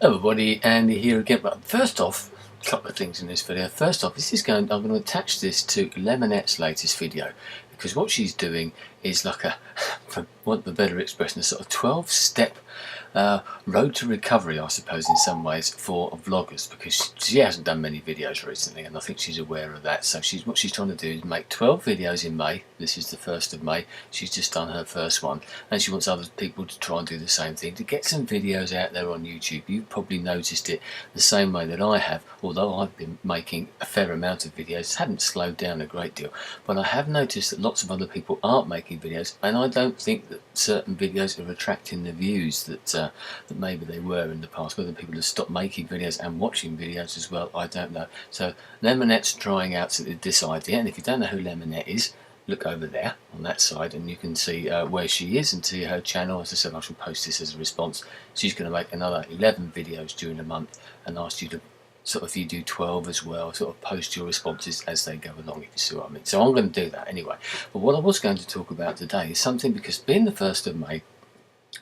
Hello everybody, Andy here again. But first off, a couple of things in this video. First off, I'm going to attach this to Lemonette's latest video, because what she's doing is like a, for want of a better expression, a sort of 12-step road to recovery, I suppose, in some ways, for vloggers, because she hasn't done many videos recently, and I think she's aware of that. So what she's trying to do is make 12 videos in May. This is the 1st of May. She's just done her first one, and she wants other people to try and do the same thing, to get some videos out there on YouTube. You've probably noticed it the same way that I have, although I've been making a fair amount of videos, haven't slowed down a great deal, but I have noticed that lots of other people aren't making videos, and I don't think that certain videos are attracting the views that maybe they were in the past. Whether people have stopped making videos and watching videos as well, I don't know. So Lemonette's trying out this idea, and if you don't know who Lemonette is, look over there on that side and you can see where she is and see her channel. As I said, I shall post this as a response. She's going to make another 11 videos during the month and ask you to sort of, if you do 12 as well, sort of post your responses as they go along, if you see what I mean. So I'm going to do that anyway. But what I was going to talk about today is something, because being the 1st of May,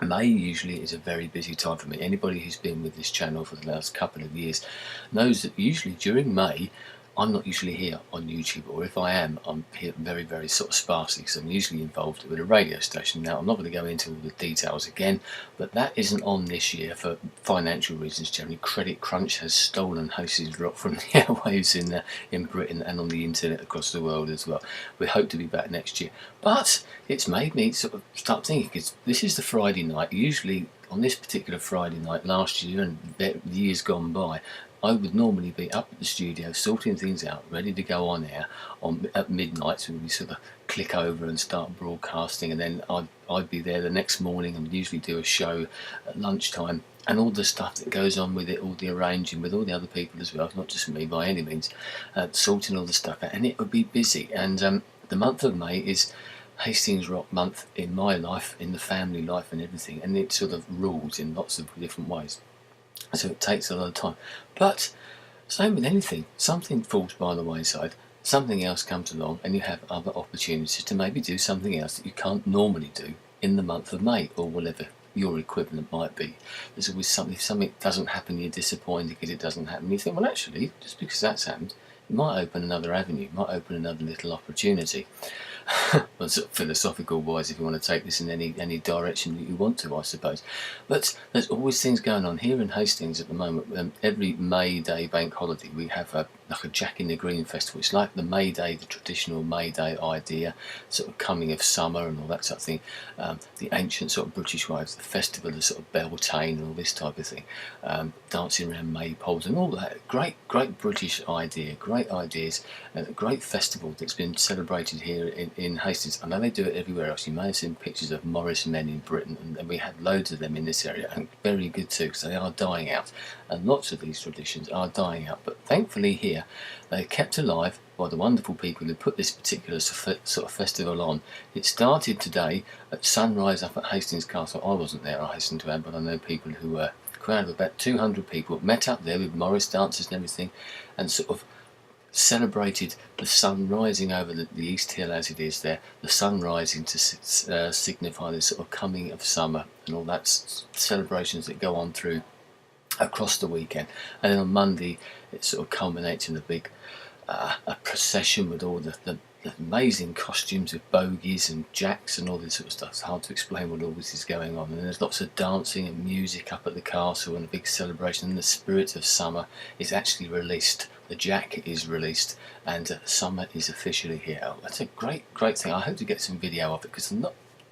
May usually is a very busy time for me. Anybody who's been with this channel for the last couple of years knows that usually during May I'm not usually here on YouTube, or if I am, I'm here very, very sort of sparsely, because I'm usually involved with a radio station. Now, I'm not going to go into all the details again, but that isn't on this year for financial reasons generally. Credit crunch has stolen Hastings Rock from the airwaves in Britain and on the internet across the world as well. We hope to be back next year, but it's made me sort of start thinking, because this is the Friday night. Usually on this particular Friday night last year and the years gone by, I would normally be up at the studio sorting things out, ready to go on air at midnight, so we sort of click over and start broadcasting, and then I'd be there the next morning and usually do a show at lunchtime, and all the stuff that goes on with it, all the arranging with all the other people as well, not just me by any means, sorting all the stuff out, and it would be busy. And the month of May is Hastings Rock month in my life, in the family life and everything, and it sort of rules in lots of different ways. So it takes a lot of time. But same with anything, something falls by the wayside, something else comes along, and you have other opportunities to maybe do something else that you can't normally do in the month of May, or whatever your equivalent might be. There's always something, if something doesn't happen, you're disappointed because it doesn't happen. You think, well, actually, just because that's happened, it might open another avenue, it might open another little opportunity. Well, sort of philosophical wise, if you want to take this in any direction that you want to, I suppose. But there's always things going on here in Hastings at the moment. Every May Day bank holiday we have like a Jack in the Green festival. It's like the May Day, the traditional May Day idea, sort of coming of summer and all that sort of thing. The ancient sort of British ways, the festival of sort of Beltane and all this type of thing. Dancing around maypoles and all that. Great British idea, great ideas, and a great festival that's been celebrated here in Hastings. I know they do it everywhere else. You may have seen pictures of Morris men in Britain, and we had loads of them in this area, and very good too, because they are dying out, and lots of these traditions are dying out. But thankfully here they're kept alive by the wonderful people who put this particular sort of festival on. It started today at sunrise up at Hastings Castle. I wasn't there, I hasten to add, but I know people who were, a crowd of about 200 people met up there with Morris dancers and everything, and sort of celebrated the sun rising over the East Hill as it is there, the sun rising to signify the sort of coming of summer, and all that celebrations that go on through across the weekend. And then on Monday it sort of culminates in a big a procession with all the amazing costumes of bogies and jacks and all this sort of stuff. It's hard to explain what all this is going on, and there's lots of dancing and music up at the castle and a big celebration, and the spirit of summer is actually released. The jack is released, and summer is officially here. Oh, that's a great thing. I hope to get some video of it, because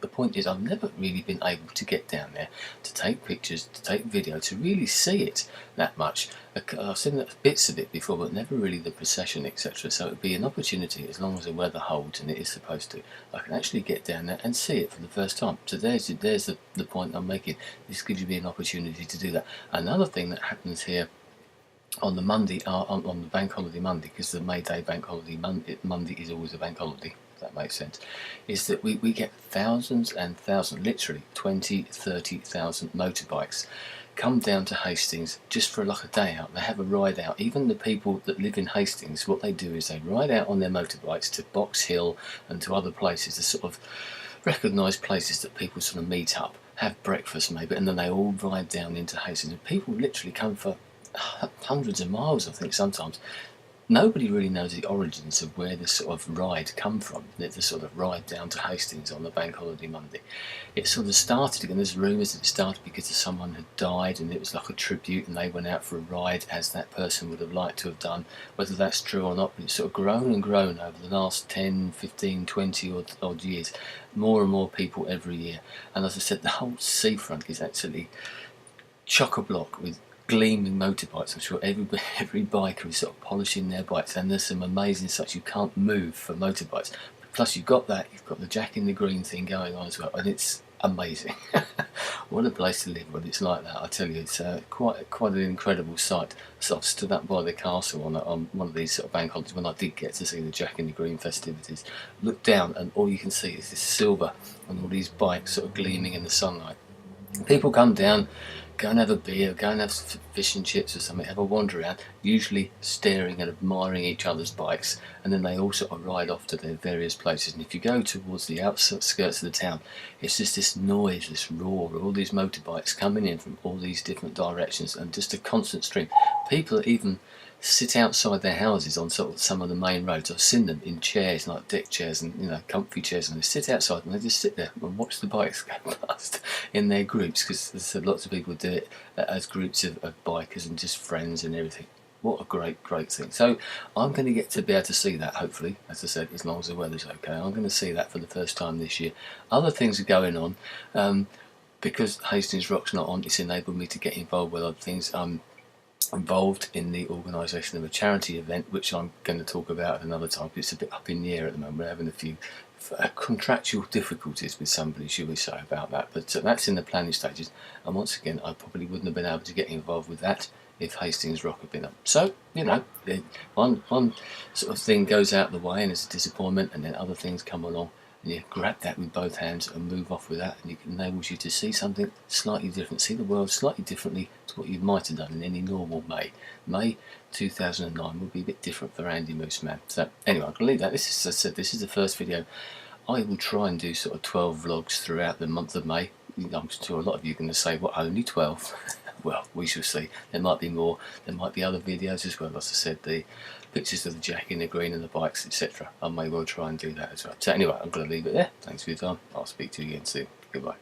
the point is, I've never really been able to get down there to take pictures, to take video, to really see it that much. I've seen bits of it before, but never really the procession, etc. So it would be an opportunity, as long as the weather holds, and it is supposed to, I can actually get down there and see it for the first time. So there's the point I'm making. This gives you an opportunity to do that. Another thing that happens here on the Monday, on the bank holiday Monday, because the May Day bank holiday Monday is always a bank holiday, if that makes sense, is that we get thousands and thousands, literally 20,000-30,000 motorbikes come down to Hastings just for like a day out. They have a ride out. Even the people that live in Hastings, what they do is they ride out on their motorbikes to Box Hill and to other places, the sort of recognised places that people sort of meet up, have breakfast maybe, and then they all ride down into Hastings. And people literally come for hundreds of miles, I think, sometimes. Nobody really knows the origins of where this sort of ride come from, the sort of ride down to Hastings on the bank holiday Monday. It sort of started, and there's rumours that it started because someone had died and it was like a tribute and they went out for a ride as that person would have liked to have done. Whether that's true or not, but it's sort of grown and grown over the last 10, 15, 20 odd years. More and more people every year. And as I said, the whole seafront is actually chock-a-block with gleaming motorbikes. I'm sure every biker is sort of polishing their bikes, and there's some amazing such you can't move for motorbikes. Plus you've got the Jack in the Green thing going on as well, and it's amazing. What a place to live when it's like that, I tell you. It's quite an incredible sight. So I've stood up by the castle on one of these sort of bank holidays when I did get to see the Jack in the Green festivities. Look down and all you can see is this silver and all these bikes sort of gleaming in the sunlight. People come down, go and have a beer, go and have fish and chips or something, have a wander around, usually staring and admiring each other's bikes, and then they all sort of ride off to their various places. And if you go towards the outskirts of the town, it's just this noise, this roar of all these motorbikes coming in from all these different directions, and just a constant stream. People even sit outside their houses on sort of some of the main roads. I've seen them in chairs, like deck chairs and comfy chairs, and they sit outside and they just sit there and watch the bikes go past in their groups, because lots of people do it as groups of bikers and just friends and everything. What a great thing. So I'm going to get to be able to see that, hopefully, as I said, as long as the weather's okay. I'm going to see that for the first time this year. Other things are going on. Because Hastings Rock's not on, it's enabled me to get involved with other things. Involved in the organisation of a charity event, which I'm going to talk about at another time. It's a bit up in the air at the moment. We're having a few contractual difficulties with somebody, shall we say, about that, but that's in the planning stages. And once again, I probably wouldn't have been able to get involved with that if Hastings Rock had been up. So, one sort of thing goes out the way and it's a disappointment, and then other things come along, and you grab that with both hands and move off with that, and it enables you to see something slightly different, see the world slightly differently to what you might have done in any normal May. May 2009 will be a bit different for andymooseman. So anyway, I'm going to leave that. This is, as I said, this is the first video. I will try and do sort of 12 vlogs throughout the month of May. I'm sure a lot of you are going to say, what, only 12? Well, we shall see. There might be more. There might be other videos as well. As I said, the pictures of the Jack in the Green and the bikes, etc. I may well try and do that as well. So anyway, I'm going to leave it there. Thanks for your time. I'll speak to you again soon. Goodbye.